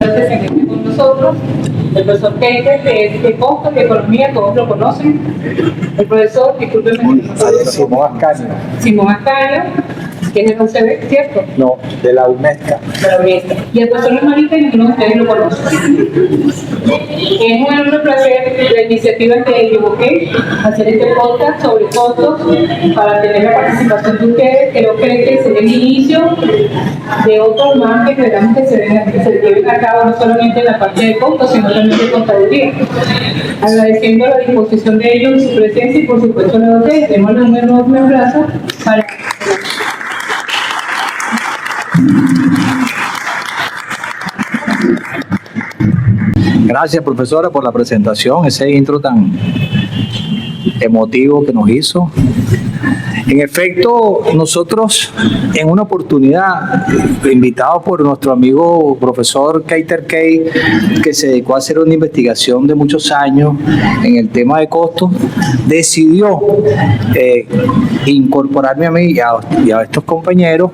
entonces aquí con nosotros el profesor Keiter, que es de costos de economía, todos lo conocen. El profesor, discúlpeme. Simón Ascanio. Simón Ascanio, que es de la UCB, ¿cierto? No, de la UNESCA. De la UNESCA. Y el profesor Marita, ninguno de ustedes lo conocen. Es un enorme placer la iniciativa que yo busqué, hacer este podcast sobre costos para tener la participación de ustedes. Creo que es el inicio de otros más que esperamos que se lleven a cabo no solamente en la parte de costos, sino también de contaduría. Agradeciendo la disposición de ellos, su presencia y por supuesto la de ustedes. Démosle un enorme abrazo para... Gracias, profesora, por la presentación, ese intro tan emotivo que nos hizo. En efecto, nosotros en una oportunidad, invitados por nuestro amigo profesor Keiter Key, que se dedicó a hacer una investigación de muchos años en el tema de costos, decidió incorporarme a mí y a estos compañeros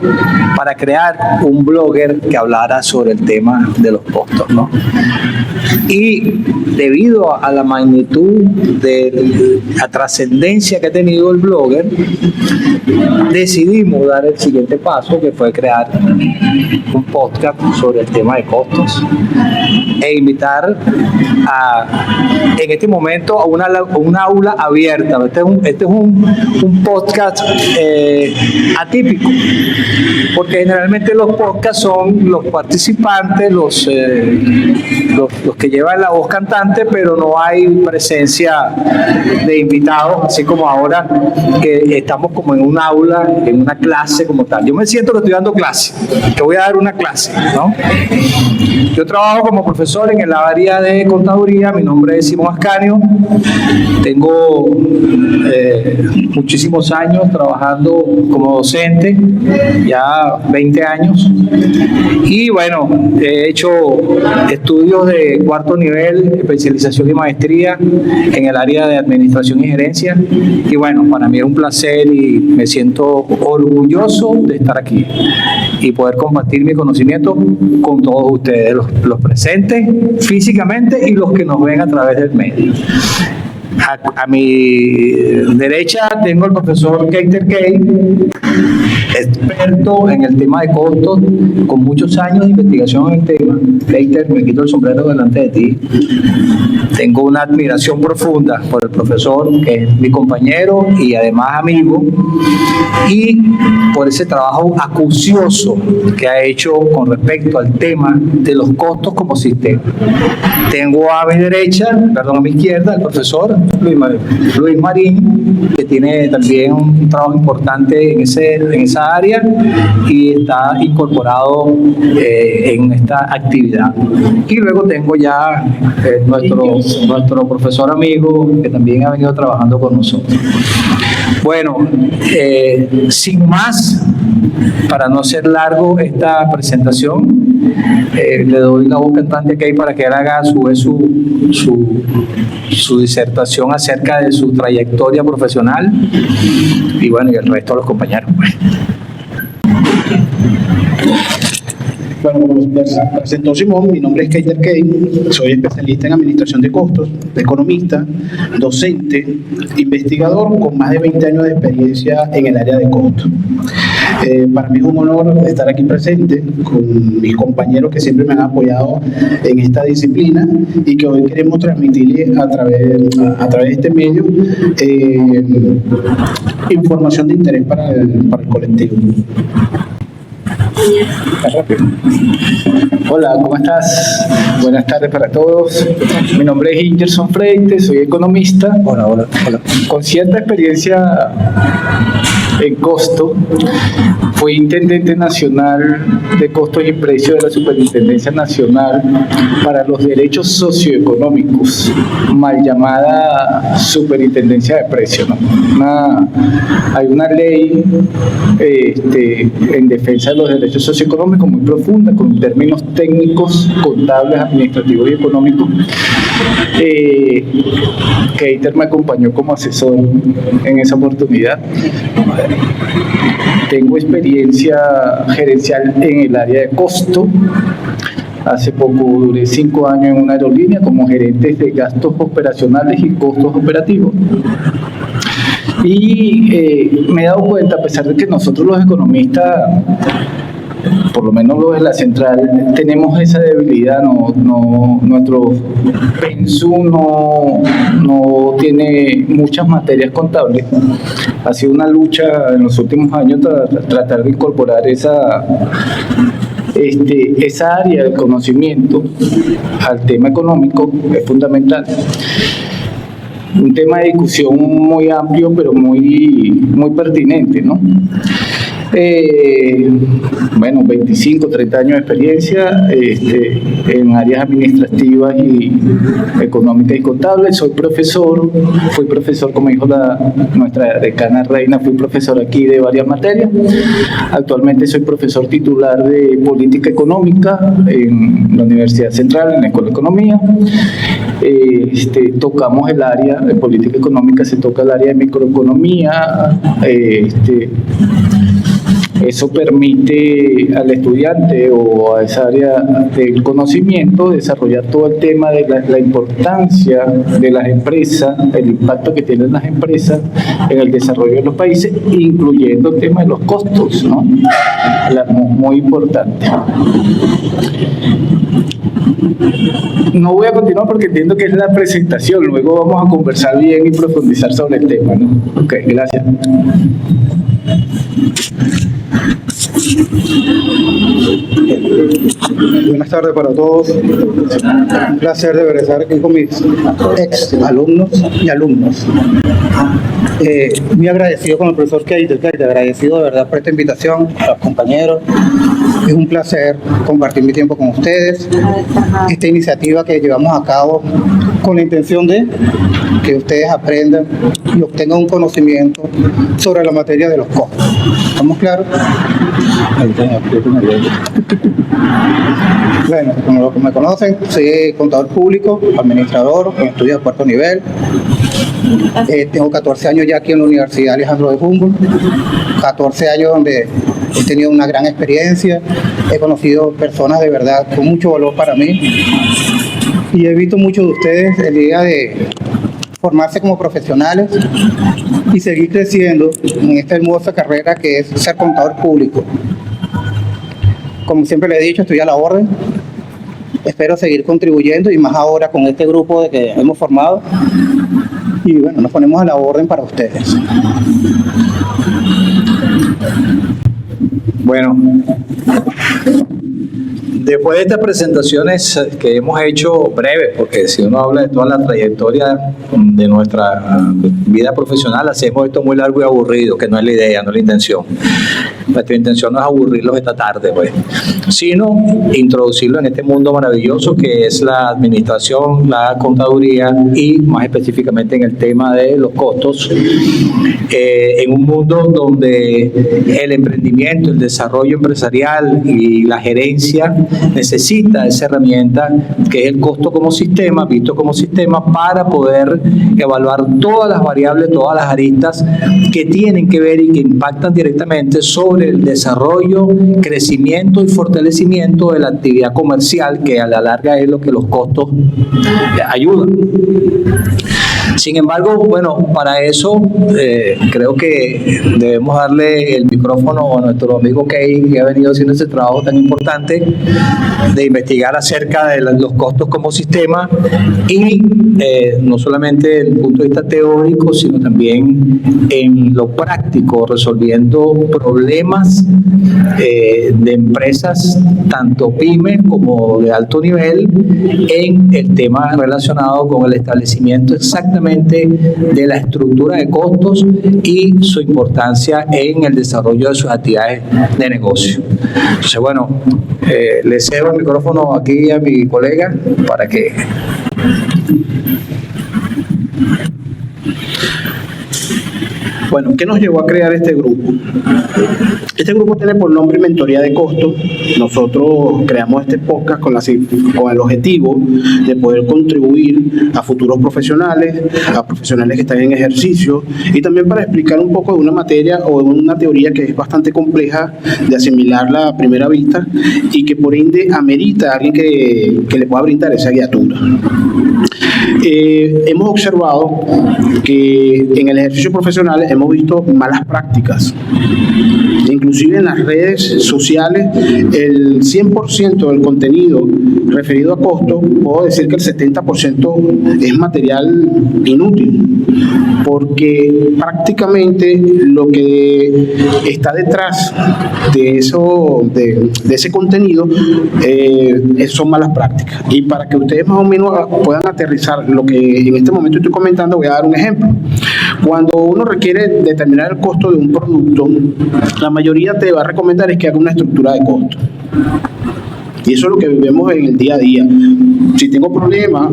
para crear un blogger que hablara sobre el tema de los costos, ¿no? Y debido a la magnitud de la trascendencia que ha tenido el blogger, decidimos dar el siguiente paso, que fue crear un podcast sobre el tema de costos e invitar en este momento a una aula abierta. Este es un podcast atípico, porque generalmente los podcasts son los participantes, los que llevan la voz cantante, pero no hay presencia de invitados, así como ahora que estamos como en un aula, en una clase como tal. Yo me siento que estoy dando clase, que voy a dar una clase, ¿no? Yo trabajo como profesor en el área de contaduría. Mi nombre es Simón Ascanio. Tengo muchísimos años trabajando como docente, ya 20 años. Y bueno, he hecho estudios de cuarto nivel, especialización y maestría en el área de administración y gerencia. Y bueno, para mí es un placer y me siento orgulloso de estar aquí y poder compartir mi conocimiento con todos ustedes, los presentes físicamente y los que nos ven a través del medio. A mi derecha tengo al profesor Keiter Key, experto en el tema de costos, con muchos años de investigación en el tema. Keiter, me quito el sombrero delante de ti. Tengo una admiración profunda por el profesor, que es mi compañero y además amigo, y por ese trabajo acucioso que ha hecho con respecto al tema de los costos como sistema. Tengo a mi izquierda, el profesor Luis Marín, que tiene también un trabajo importante en esa área y está incorporado en esta actividad. Y luego tengo ya nuestro profesor amigo, que también ha venido trabajando con nosotros. Bueno, sin más, para no hacer largo esta presentación, le doy la voz cantante a Key para que él haga su disertación acerca de su trayectoria profesional y bueno, y el resto de los compañeros. Bueno, como presentó Simón, mi nombre es Keiter Key, soy especialista en administración de costos, economista, docente, investigador con más de 20 años de experiencia en el área de costos. Para mí es un honor estar aquí presente con mis compañeros que siempre me han apoyado en esta disciplina y que hoy queremos transmitirle a través de este medio información de interés para el colectivo. Hola, ¿cómo estás? Buenas tardes para todos. Mi nombre es Ingerson Freites, soy economista. Hola. Con cierta experiencia en costo. Fui intendente nacional de costos y precios de la Superintendencia Nacional para los Derechos Socioeconómicos, mal llamada Superintendencia de Precios, ¿no? Hay una ley en defensa de los derechos socioeconómicos muy profunda, con términos técnicos, contables, administrativos y económicos. Keiter me acompañó como asesor en esa oportunidad. Tengo experiencia gerencial en el área de costo. Hace poco duré 5 años en una aerolínea como gerente de gastos operacionales y costos operativos. Y me he dado cuenta, a pesar de que nosotros los economistas, por lo menos los de la central, tenemos esa debilidad, nuestro pensum no tiene muchas materias contables. Ha sido una lucha en los últimos años tratar de incorporar esa área del conocimiento al tema económico. Es fundamental. Un tema de discusión muy amplio, pero muy pertinente, ¿no? 25, 30 años de experiencia en áreas administrativas y económicas y contables. Fui profesor, como dijo nuestra decana Reina, fui profesor aquí de varias materias. Actualmente soy profesor titular de política económica en la Universidad Central, en la Escuela de Economía. Tocamos el área de política económica, se toca el área de microeconomía. Eso permite al estudiante o a esa área del conocimiento desarrollar todo el tema de la importancia de las empresas, el impacto que tienen las empresas en el desarrollo de los países, incluyendo el tema de los costos, ¿no? Muy importante. No voy a continuar porque entiendo que es la presentación, luego vamos a conversar bien y profundizar sobre el tema, ¿no? Ok, gracias. Buenas tardes para todos. Un placer de verdad estar aquí con mis ex alumnos y alumnos. Muy agradecido con el profesor Keiter, agradecido de verdad por esta invitación, a los compañeros. Es un placer compartir mi tiempo con ustedes. Esta iniciativa que llevamos a cabo con la intención de que ustedes aprendan y obtengan un conocimiento sobre la materia de los costos. ¿Estamos claros? Bueno, como los que me conocen, soy contador público, administrador, con estudios de cuarto nivel. Tengo 14 años ya aquí en la Universidad Alejandro de Humboldt, 14 años donde he tenido una gran experiencia, he conocido personas de verdad con mucho valor para mí y he visto muchos de ustedes el día de formarse como profesionales y seguir creciendo en esta hermosa carrera que es ser contador público. Como siempre le he dicho, estoy a la orden. Espero seguir contribuyendo y más ahora con este grupo de que hemos formado. Y bueno, nos ponemos a la orden para ustedes. Bueno, después de estas presentaciones que hemos hecho breves, porque si uno habla de toda la trayectoria de nuestra vida profesional, hacemos esto muy largo y aburrido, que no es la idea, no es la intención. Nuestra intención no es aburrirlos esta tarde, pues, sino introducirlos en este mundo maravilloso que es la administración, la contaduría y más específicamente en el tema de los costos, en un mundo donde el emprendimiento, el desarrollo empresarial y la gerencia necesita esa herramienta que es el costo como sistema, visto como sistema, para poder evaluar todas las variables, todas las aristas que tienen que ver y que impactan directamente sobre el desarrollo, crecimiento y fortalecimiento de la actividad comercial, que a la larga es lo que los costos ayudan. Sin embargo, bueno, para eso creo que debemos darle el micrófono a nuestro amigo Key, que ha venido haciendo ese trabajo tan importante de investigar acerca de los costos como sistema y no solamente desde el punto de vista teórico, sino también en lo práctico, resolviendo problemas de empresas, tanto pymes como de alto nivel, en el tema relacionado con el establecimiento exactamente de la estructura de costos y su importancia en el desarrollo de sus actividades de negocio. Entonces, bueno, le cedo el micrófono aquí a mi colega para que... Bueno, ¿qué nos llevó a crear este grupo? Este grupo tiene por nombre Mentoría de Costo. Nosotros creamos este podcast con el objetivo de poder contribuir a futuros profesionales, a profesionales que están en ejercicio, y también para explicar un poco de una materia o de una teoría que es bastante compleja de asimilarla a primera vista y que por ende amerita a alguien que le pueda brindar esa guiatura. Hemos observado que en el ejercicio profesional hemos visto malas prácticas. Inclusive en las redes sociales, el 100% del contenido referido a costo, puedo decir que el 70% es material inútil, porque prácticamente lo que está detrás de ese contenido son malas prácticas. Y para que ustedes más o menos puedan aterrizar lo que en este momento estoy comentando, voy a dar un ejemplo. Cuando uno requiere determinar el costo de un producto, la mayoría te va a recomendar es que haga una estructura de costo. Y eso es lo que vivimos en el día a día. Si tengo problemas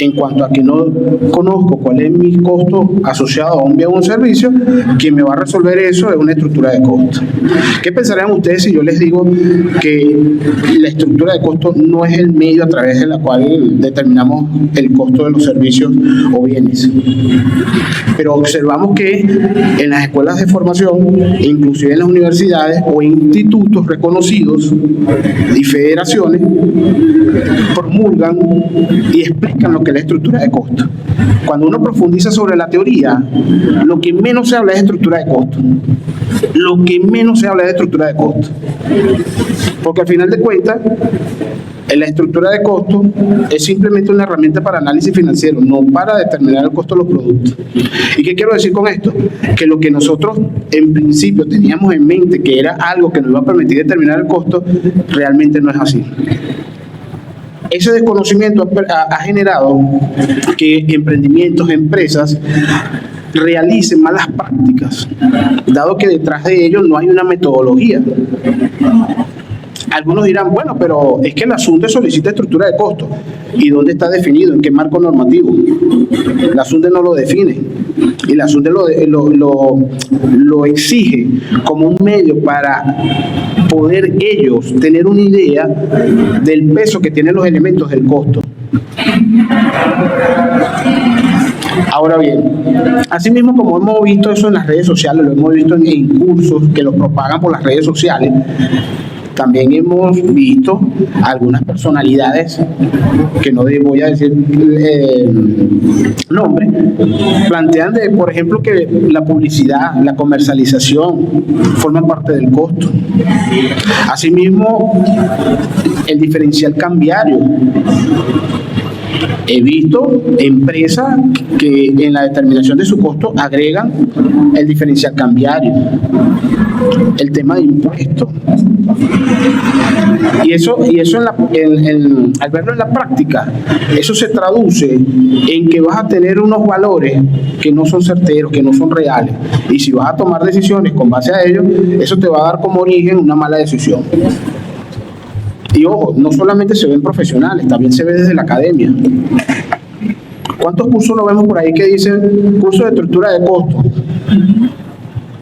en cuanto a que no conozco cuál es mi costo asociado a un bien o un servicio, quien me va a resolver eso es una estructura de costo. ¿Qué pensarían ustedes si yo les digo que la estructura de costo no es el medio a través de la cual determinamos el costo de los servicios o bienes? Pero observamos que en las escuelas de formación, inclusive en las universidades o institutos reconocidos y federaciones, promulgan y explican lo que es la estructura de costo. Cuando uno profundiza sobre la teoría, lo que menos se habla es de estructura de costo. Lo que menos se habla es de estructura de costo. Porque al final de cuentas, la estructura de costo es simplemente una herramienta para análisis financiero, no para determinar el costo de los productos. ¿Y qué quiero decir con esto? Que lo que nosotros en principio teníamos en mente que era algo que nos iba a permitir determinar el costo, realmente no es así. Ese desconocimiento ha generado que emprendimientos, empresas realicen malas prácticas, dado que detrás de ellos no hay una metodología. Algunos dirán, bueno, pero es que el asunto solicita estructura de costo. ¿Y dónde está definido? ¿En qué marco normativo? El asunto no lo define. Y el asunto lo exige como un medio para poder ellos tener una idea del peso que tienen los elementos del costo. Ahora bien, asimismo como hemos visto eso en las redes sociales, lo hemos visto en cursos que lo propagan por las redes sociales, también hemos visto algunas personalidades, que no voy a decir nombre, plantean, por ejemplo, que la publicidad, la comercialización forman parte del costo. Asimismo, el diferencial cambiario. He visto empresas que en la determinación de su costo agregan el diferencial cambiario, el tema de impuestos. Y eso al verlo en la práctica, eso se traduce en que vas a tener unos valores que no son certeros, que no son reales. Y si vas a tomar decisiones con base a ellos, eso te va a dar como origen una mala decisión. Y ojo, no solamente se ven profesionales, también se ve desde la academia. ¿Cuántos cursos no vemos por ahí que dicen curso de estructura de costo?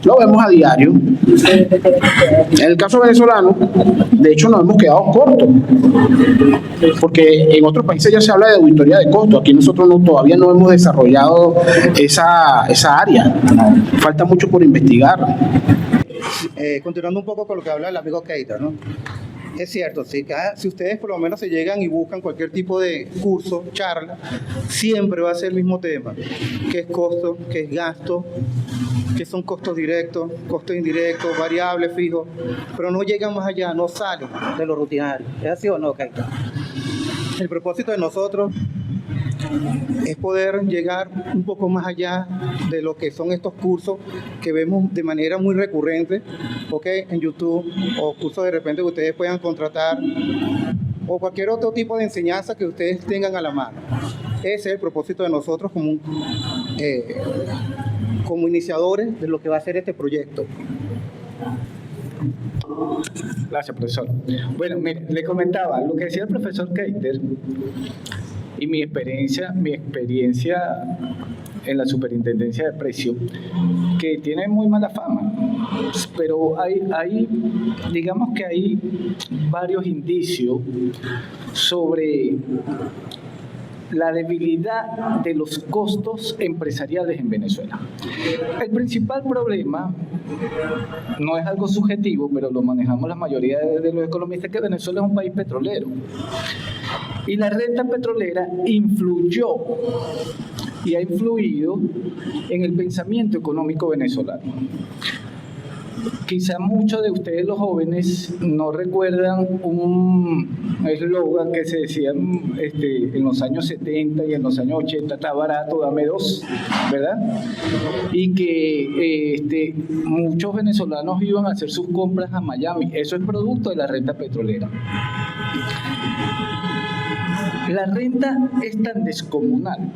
Lo vemos a diario. En el caso venezolano, de hecho nos hemos quedado cortos, porque en otros países ya se habla de auditoría de costo. Aquí nosotros todavía no hemos desarrollado esa área. Falta mucho por investigar. Continuando un poco con lo que habla el amigo Keita, ¿no? Es cierto, si ustedes por lo menos se llegan y buscan cualquier tipo de curso, charla, siempre va a ser el mismo tema, que es costo, que es gasto, que son costos directos, costos indirectos, variables, fijos, pero no llegan más allá, no salen de lo rutinario. ¿Es así o no, Keita? El propósito de nosotros es poder llegar un poco más allá de lo que son estos cursos que vemos de manera muy recurrente, ¿okay? En YouTube, o cursos de repente que ustedes puedan contratar, o cualquier otro tipo de enseñanza que ustedes tengan a la mano. Ese es el propósito de nosotros como iniciadores de lo que va a ser este proyecto. Gracias, profesor. Bueno, mire, le comentaba lo que decía el profesor Keiter y mi experiencia en la Superintendencia de Precios, que tiene muy mala fama, pero digamos que hay varios indicios sobre la debilidad de los costos empresariales en Venezuela. El principal problema no es algo subjetivo, pero lo manejamos la mayoría de los economistas, que Venezuela es un país petrolero. Y la renta petrolera influyó y ha influido en el pensamiento económico venezolano. Quizá muchos de ustedes, los jóvenes, no recuerdan un eslogan que se decía en los años 70 y en los años 80, está barato, dame dos, ¿verdad? Y que muchos venezolanos iban a hacer sus compras a Miami. Eso es producto de la renta petrolera. La renta es tan descomunal,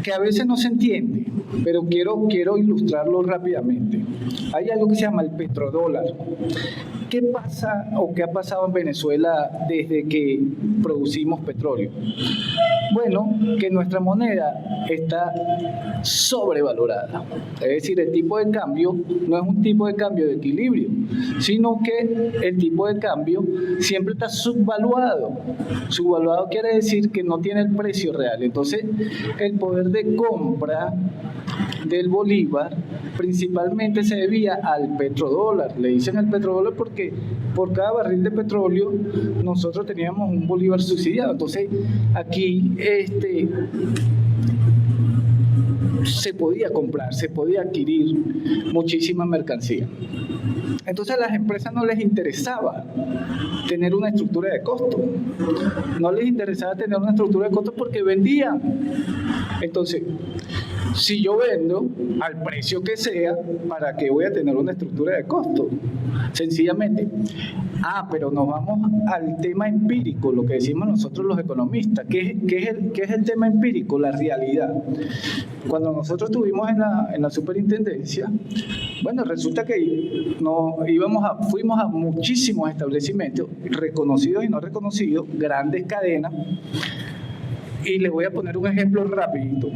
que a veces no se entiende, pero quiero ilustrarlo rápidamente. Hay algo que se llama el petrodólar. ¿Qué pasa o qué ha pasado en Venezuela desde que producimos petróleo? Bueno, que nuestra moneda está sobrevalorada. Es decir, el tipo de cambio no es un tipo de cambio de equilibrio, sino que el tipo de cambio siempre está subvaluado. Subvaluado quiere decir que no tiene el precio real. Entonces, el poder de compra del bolívar principalmente se debía al petrodólar. Le dicen el petrodólar porque por cada barril de petróleo nosotros teníamos un bolívar subsidiado. Entonces aquí se podía comprar, se podía adquirir muchísima mercancía. Entonces a las empresas no les interesaba tener una estructura de costo. No les interesaba tener una estructura de costo porque vendían. Entonces, si yo vendo al precio que sea, ¿para qué voy a tener una estructura de costo? Sencillamente. Pero nos vamos al tema empírico, lo que decimos nosotros los economistas. ¿Qué es el tema empírico? La realidad. Cuando nosotros estuvimos en la superintendencia, bueno, resulta que fuimos a muchísimos establecimientos, reconocidos y no reconocidos, grandes cadenas, y les voy a poner un ejemplo rapidito.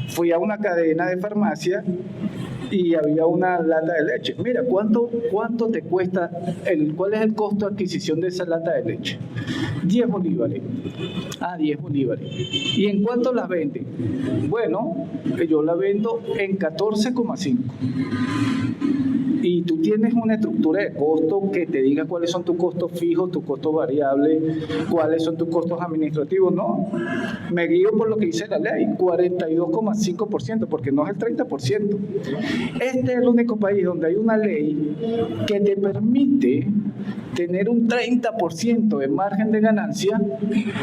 Fui a una cadena de farmacia y había una lata de leche. Mira, ¿cuánto te cuesta? ¿Cuál es el costo de adquisición de esa lata de leche? 10 bolívares. 10 bolívares. ¿Y en cuánto las vende? Bueno, yo la vendo en 14,5. Y tú tienes una estructura de costo que te diga cuáles son tus costos fijos, tus costos variables, cuáles son tus costos administrativos. No, me guío por lo que dice la ley, 42,5%, porque no es el 30%. Este es el único país donde hay una ley que te permite tener un 30% de margen de ganancia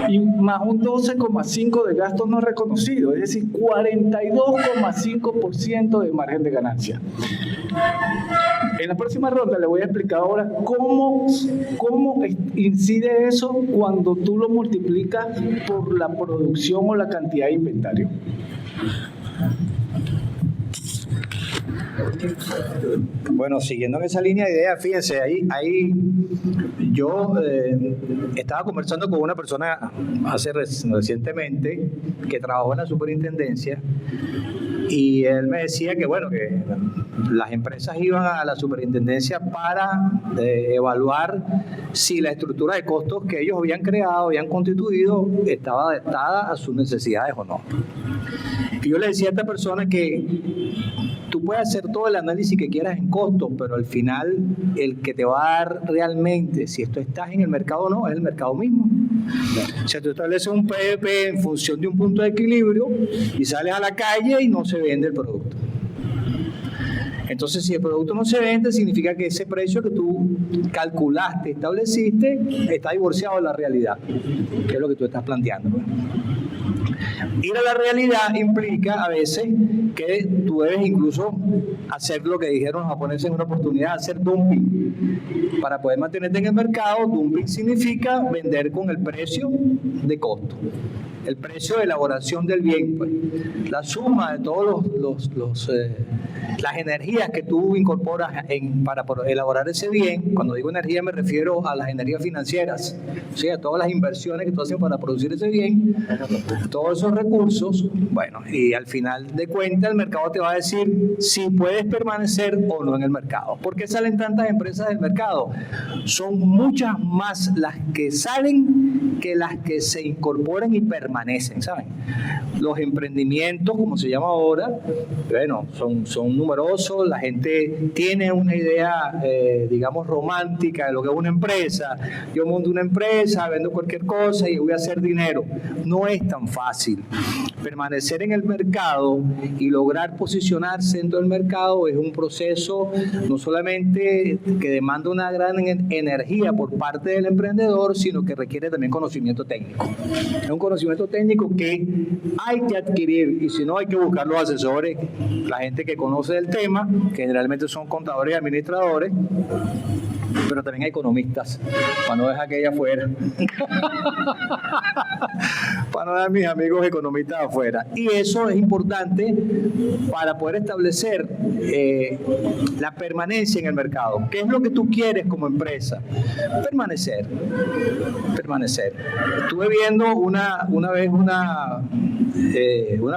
y más un 12,5% de gastos no reconocidos, es decir, 42,5% de margen de ganancia. En la próxima ronda le voy a explicar ahora cómo incide eso cuando tú lo multiplicas por la producción o la cantidad de inventario. Bueno, siguiendo en esa línea de ideas, fíjense, ahí yo estaba conversando con una persona recientemente que trabajó en la superintendencia y él me decía que, bueno, que las empresas iban a la superintendencia para evaluar si la estructura de costos que ellos habían creado, habían constituido, estaba adaptada a sus necesidades o no. Y yo le decía a esta persona que tú puedes hacer todo el análisis que quieras en costos, pero al final el que te va a dar realmente si esto estás en el mercado o no es el mercado mismo. O sea, tú estableces un PVP en función de un punto de equilibrio y sales a la calle y no se vende el producto. Entonces, si el producto no se vende, significa que ese precio que tú calculaste, estableciste, está divorciado de la realidad, que es lo que tú estás planteando, ¿no? Ir a la realidad implica a veces que tú debes incluso hacer lo que dijeron los japoneses en una oportunidad, hacer dumping. Para poder mantenerte en el mercado, dumping significa vender con el precio de costo. el precio de elaboración del bien, pues, la suma de todos las energías que tú incorporas para elaborar ese bien. Cuando digo energía me refiero a las energías financieras, o sea, a todas las inversiones que tú haces para producir ese bien, todos esos recursos. Bueno, y al final de cuentas el mercado te va a decir si puedes permanecer o no en el mercado. ¿Por qué salen tantas empresas del mercado? Son muchas más las que salen que las que se incorporan y permanecen, ¿saben? Los emprendimientos, como se llama ahora, bueno, son numerosos. La gente tiene una idea, digamos, romántica de lo que es una empresa. Yo monto una empresa, vendo cualquier cosa y voy a hacer dinero. No es tan fácil. Permanecer en el mercado y lograr posicionarse dentro del mercado es un proceso no solamente que demanda una gran energía por parte del emprendedor, sino que requiere también conocimiento técnico. Es un conocimiento técnico que hay que adquirir, y si no hay que buscar los asesores, la gente que conoce del tema, que generalmente son contadores y administradores, pero también hay economistas, para no dejar aquella afuera. Para no dejar a mis amigos economistas afuera. Y eso es importante para poder establecer la permanencia en el mercado. ¿Qué es lo que tú quieres como empresa? Permanecer. Estuve viendo una vez una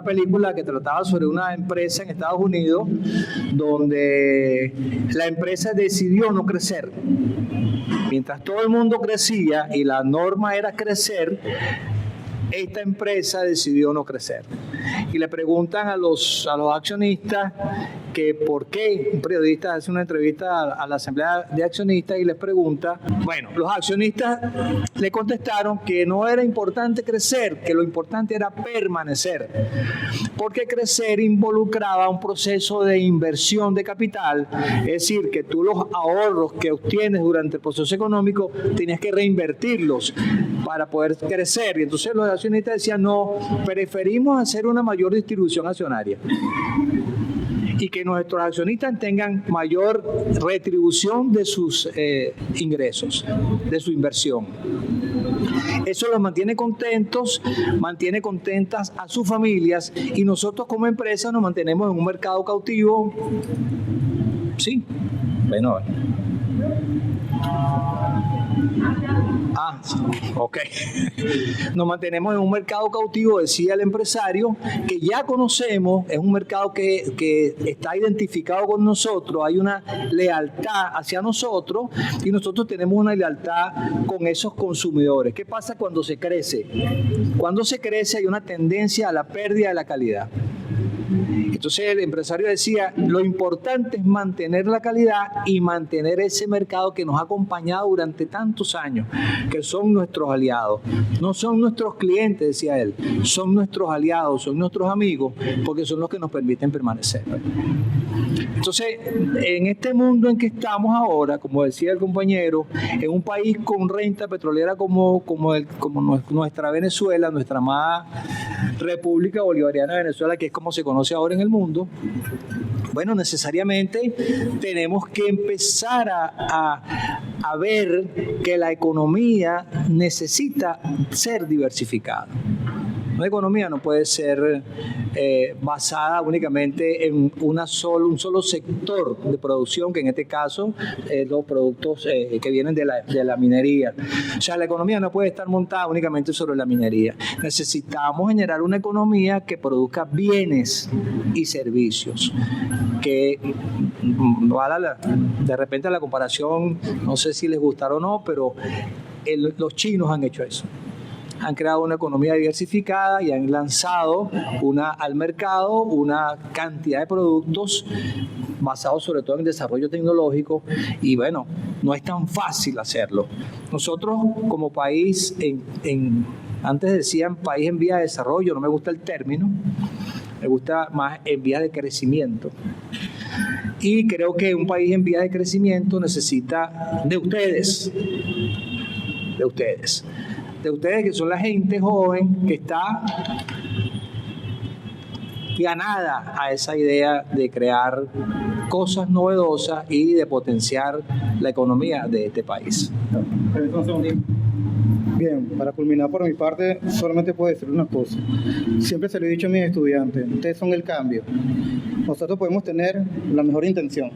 película que trataba sobre una empresa en Estados Unidos donde la empresa decidió no crecer. Mientras todo el mundo crecía y la norma era crecer, esta empresa decidió no crecer. Y le preguntan a los accionistas que por qué. Un periodista hace una entrevista a la asamblea de accionistas y les pregunta. Bueno, los accionistas le contestaron que no era importante crecer, que lo importante era permanecer, porque crecer involucraba un proceso de inversión de capital, es decir, que tú los ahorros que obtienes durante el proceso económico tenías que reinvertirlos para poder crecer. Y entonces los accionistas decían, no, preferimos hacer una mayor distribución accionaria y que nuestros accionistas tengan mayor retribución de sus ingresos, de su inversión. Eso los mantiene contentos, mantiene contentas a sus familias, y nosotros como empresa nos mantenemos en un mercado cautivo. Sí, bueno. Ok. Nos mantenemos en un mercado cautivo, decía el empresario, que ya conocemos, es un mercado que está identificado con nosotros, hay una lealtad hacia nosotros y nosotros tenemos una lealtad con esos consumidores. ¿Qué pasa cuando se crece? Cuando se crece hay una tendencia a la pérdida de la calidad. Entonces el empresario decía, lo importante es mantener la calidad y mantener ese mercado que nos ha acompañado durante tantos años, que son nuestros aliados. No son nuestros clientes, decía él, son nuestros aliados, son nuestros amigos, porque son los que nos permiten permanecer. Entonces, en este mundo en que estamos ahora, como decía el compañero, en un país con renta petrolera como nuestra Venezuela, nuestra amada República Bolivariana de Venezuela, que es como se conoce ahora en el mundo, bueno, necesariamente tenemos que empezar a ver que la economía necesita ser diversificada. Una economía no puede ser basada únicamente en un solo sector de producción, que en este caso los productos que vienen de la minería. O sea, la economía no puede estar montada únicamente sobre la minería. Necesitamos generar una economía que produzca bienes y servicios. Que de repente la comparación, no sé si les gustará o no, pero los chinos han hecho eso. Han creado una economía diversificada y han lanzado al mercado una cantidad de productos basados sobre todo en desarrollo tecnológico, y bueno, no es tan fácil hacerlo. Nosotros como país, antes decían país en vía de desarrollo, no me gusta el término, me gusta más en vía de crecimiento. Y creo que un país en vía de crecimiento necesita de ustedes que son la gente joven que está ganada a esa idea de crear cosas novedosas y de potenciar la economía de este país. Bien, para culminar por mi parte, solamente puedo decir una cosa. Siempre se lo he dicho a mis estudiantes, ustedes son el cambio. Nosotros podemos tener la mejor intención,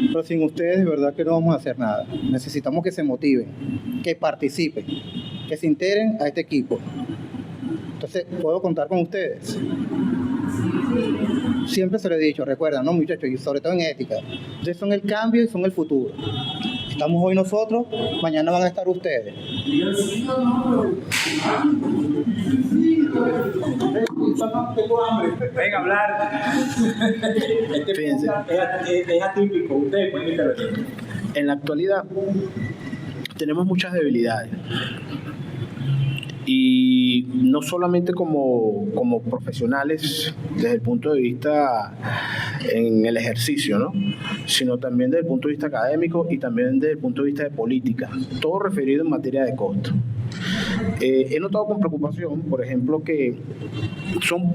pero sin ustedes de verdad que no vamos a hacer nada. Necesitamos que se motiven, que participen, que se integren a este equipo. Entonces, ¿puedo contar con ustedes? Siempre se lo he dicho, recuerdan, ¿no, muchachos? Y sobre todo en ética. Ustedes son el cambio y son el futuro. Estamos hoy nosotros, mañana van a estar ustedes. Venga a hablar. Fíjense, Es atípico, ustedes pueden intervenir. en la actualidad tenemos muchas debilidades. Y no solamente como profesionales desde el punto de vista en el ejercicio, ¿no? Sino también desde el punto de vista académico y también desde el punto de vista de política, todo referido en materia de costo. He notado con preocupación, por ejemplo, que son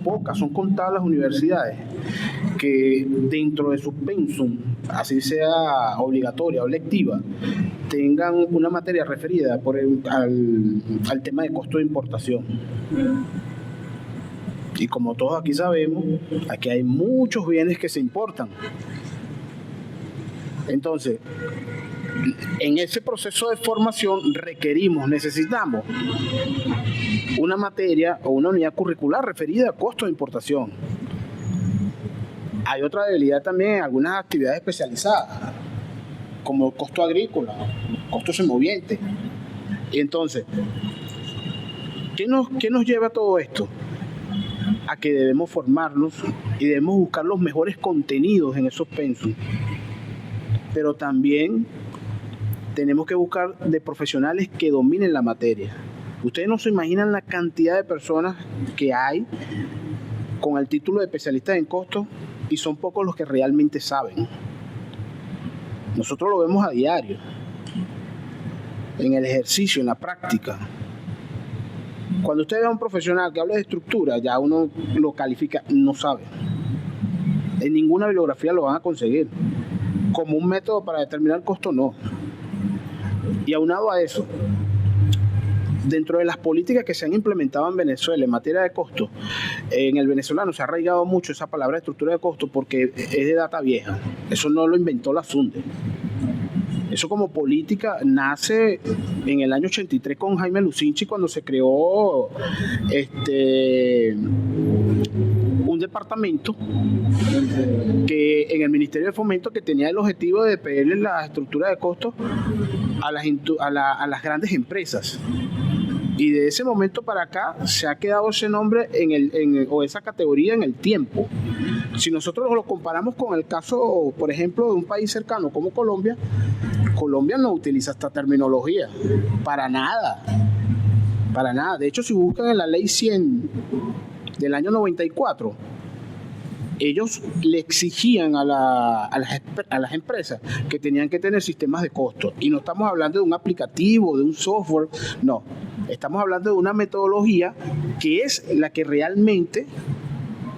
contadas las universidades que dentro de su pensum, así sea obligatoria o lectiva, tengan una materia referida al tema de costo de importación. Y como todos aquí sabemos, aquí hay muchos bienes que se importan. Entonces, en ese proceso de formación necesitamos una materia o una unidad curricular referida a costo de importación. Hay otra debilidad también en algunas actividades especializadas, como costo agrícola, costo semoviente. Y entonces, ¿qué nos lleva a todo esto? A que debemos formarnos y debemos buscar los mejores contenidos en esos pensos. Pero también tenemos que buscar de profesionales que dominen la materia. Ustedes no se imaginan la cantidad de personas que hay con el título de especialista en costos y son pocos los que realmente saben. Nosotros lo vemos a diario, en el ejercicio, en la práctica. Cuando usted ve a un profesional que habla de estructura, ya uno lo califica, no sabe. En ninguna bibliografía lo van a conseguir. Como un método para determinar el costo, no. Y aunado a eso, dentro de las políticas que se han implementado en Venezuela en materia de costo, en el venezolano se ha arraigado mucho esa palabra estructura de costo porque es de data vieja. Eso no lo inventó la SUNDE. Eso como política nace en el año 83 con Jaime Lucinchi cuando se creó un departamento que en el Ministerio de Fomento que tenía el objetivo de pedirle la estructura de costos a las grandes empresas. Y de ese momento para acá se ha quedado ese nombre o esa categoría en el tiempo. Si nosotros lo comparamos con el caso, por ejemplo, de un país cercano como Colombia, Colombia no utiliza esta terminología, para nada. De hecho, si buscan en la ley 100 del año 94, ellos le exigían a las empresas que tenían que tener sistemas de costo. Y no estamos hablando de un aplicativo, de un software, no. Estamos hablando de una metodología que es la que realmente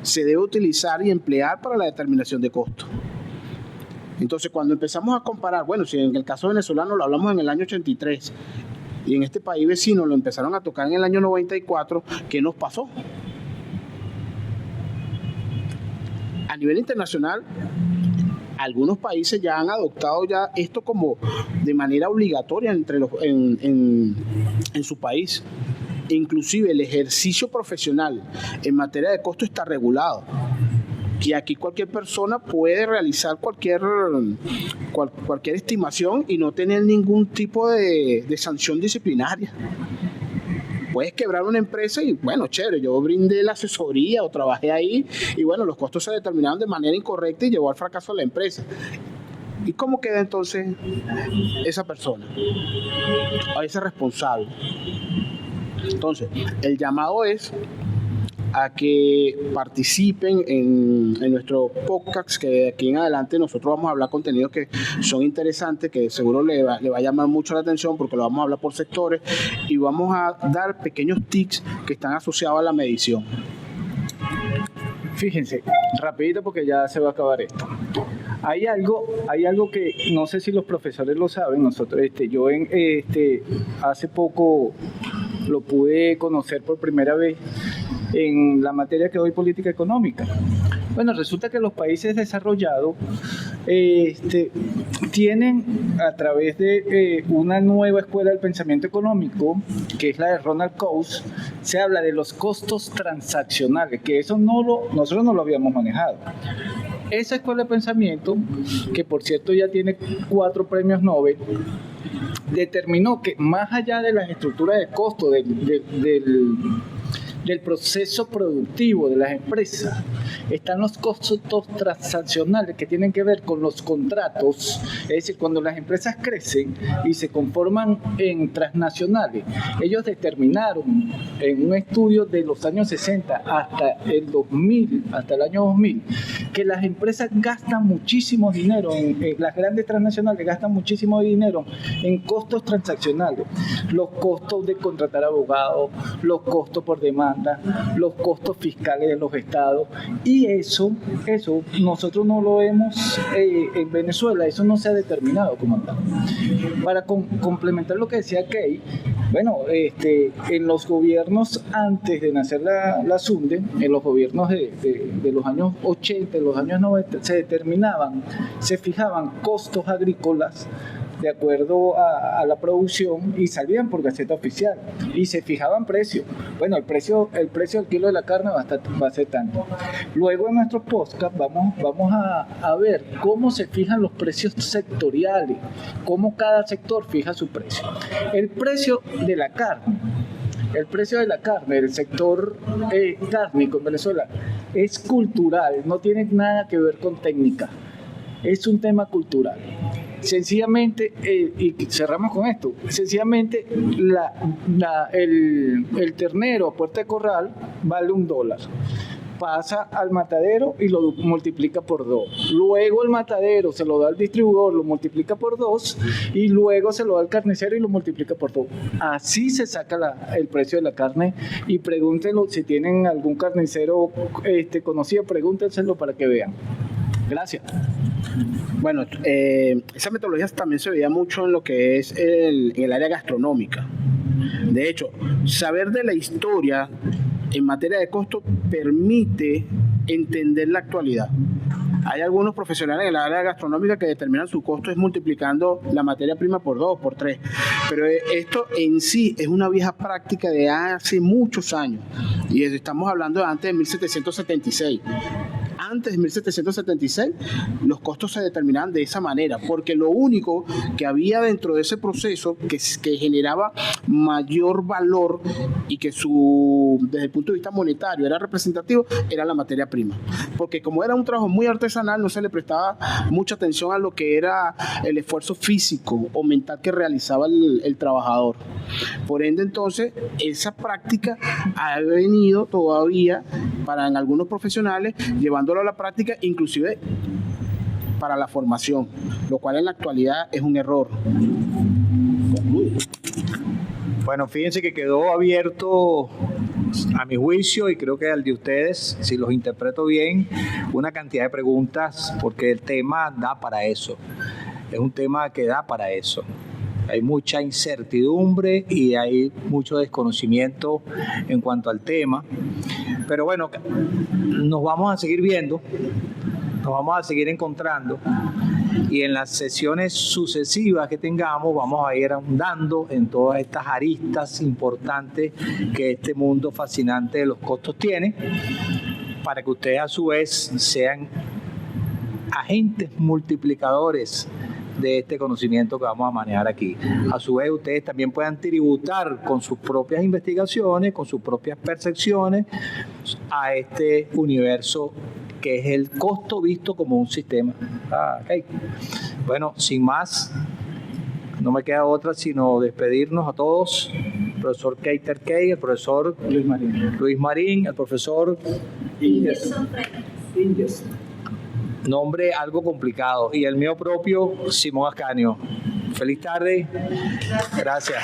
se debe utilizar y emplear para la determinación de costos. Entonces, cuando empezamos a comparar, bueno, si en el caso venezolano lo hablamos en el año 83 y en este país vecino lo empezaron a tocar en el año 94, ¿qué nos pasó? A nivel internacional, algunos países ya han adoptado ya esto como de manera obligatoria en su país. Inclusive el ejercicio profesional en materia de costo está regulado. Y aquí cualquier persona puede realizar cualquier estimación y no tener ningún tipo de sanción disciplinaria. Puedes quebrar una empresa y, bueno, chévere, yo brindé la asesoría o trabajé ahí y, bueno, los costos se determinaron de manera incorrecta y llevó al fracaso a la empresa. ¿Y cómo queda entonces esa persona? O ese responsable. Entonces, el llamado es a que participen en nuestro podcast, que de aquí en adelante nosotros vamos a hablar contenidos que son interesantes, que seguro le va a llamar mucho la atención porque lo vamos a hablar por sectores y vamos a dar pequeños tips que están asociados a la medición. Fíjense, rapidito porque ya se va a acabar esto. Hay algo que no sé si los profesores lo saben. Nosotros, hace poco lo pude conocer por primera vez en la materia que doy, política económica. Bueno, resulta que los países desarrollados tienen, a través de una nueva escuela del pensamiento económico, que es la de Ronald Coase, se habla de los costos transaccionales, que eso nosotros no lo habíamos manejado. Esa escuela de pensamiento, que por cierto ya tiene 4 premios Nobel, determinó que más allá de las estructuras de costo del proceso productivo de las empresas, están los costos transaccionales que tienen que ver con los contratos. Es decir, cuando las empresas crecen y se conforman en transnacionales, ellos determinaron en un estudio de los años 60 hasta el 2000, hasta el año 2000, que las empresas gastan muchísimo dinero, las grandes transnacionales gastan muchísimo dinero en costos transaccionales, los costos de contratar abogados, los costos por demanda, los costos fiscales de los estados, y eso nosotros no lo hemos en Venezuela, eso no se ha determinado como tal. Para complementar lo que decía Key, bueno, en los gobiernos antes de nacer la SUNDE, en los gobiernos de los años 80, de los años 90, se fijaban costos agrícolas de acuerdo a la producción y salían por Gaceta Oficial y se fijaban precios. Bueno, el precio del kilo de la carne va a ser tanto. Luego en nuestros podcast vamos a ver cómo se fijan los precios sectoriales, cómo cada sector fija su precio. El precio de la carne del sector cárnico en Venezuela es cultural, no tiene nada que ver con técnica, es un tema cultural. Sencillamente, y cerramos con esto, sencillamente el ternero a puerta de corral vale $1. Pasa al matadero y lo multiplica por 2. Luego el matadero se lo da al distribuidor, lo multiplica por 2, y luego se lo da al carnicero y lo multiplica por 2. Así se saca el precio de la carne, y pregúntenlo si tienen algún carnicero conocido, pregúntenselo para que vean. Gracias. Bueno, esa metodología también se veía mucho en lo que es en el área gastronómica. De hecho, saber de la historia en materia de costo permite entender la actualidad. Hay algunos profesionales en el área gastronómica que determinan su costo es multiplicando la materia prima por 2, por 3. Pero esto en sí es una vieja práctica de hace muchos años. Y estamos hablando de antes de 1776. Antes de 1776, los costos se determinaban de esa manera, porque lo único que había dentro de ese proceso que generaba mayor valor y que desde el punto de vista monetario era representativo, era la materia prima. Porque como era un trabajo muy artesanal, no se le prestaba mucha atención a lo que era el esfuerzo físico o mental que realizaba el trabajador. Por ende, entonces, esa práctica ha venido todavía en algunos profesionales, llevándolo a la práctica, inclusive para la formación, lo cual en la actualidad es un error. Concluye. Bueno, fíjense que quedó abierto, a mi juicio, y creo que al de ustedes, si los interpreto bien, una cantidad de preguntas, porque el tema da para eso. Es un tema que da para eso. Hay mucha incertidumbre y hay mucho desconocimiento en cuanto al tema. Pero bueno, nos vamos a seguir viendo, nos vamos a seguir encontrando, y en las sesiones sucesivas que tengamos vamos a ir ahondando en todas estas aristas importantes que este mundo fascinante de los costos tiene, para que ustedes a su vez sean agentes multiplicadores de este conocimiento que vamos a manejar aquí. A su vez, ustedes también puedan tributar con sus propias investigaciones, con sus propias percepciones a este universo que es el costo visto como un sistema. Okay. Bueno, sin más, no me queda otra sino despedirnos a todos. El profesor Keiter Key, el profesor Luis Marín, el profesor Ingerson. Nombre algo complicado, y el mío propio, Simón Ascanio. Feliz tarde. Gracias.